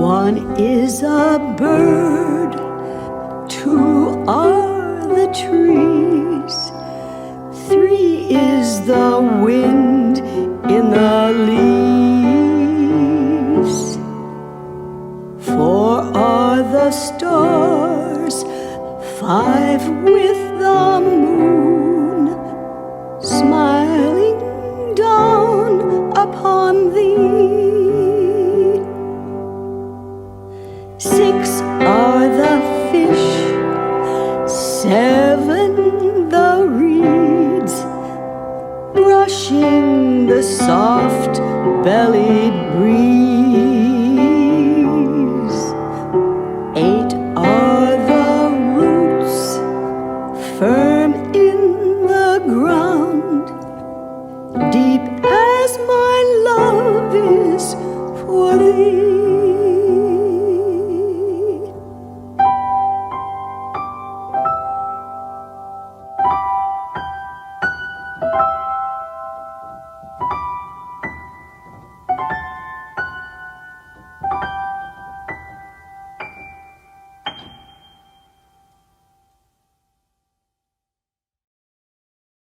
One is a bird, two are the trees, three is the wind in the leaves, four are the stars, five with the moon smiling down upon thee. Six are the fish, seven the reeds brushing the soft-bellied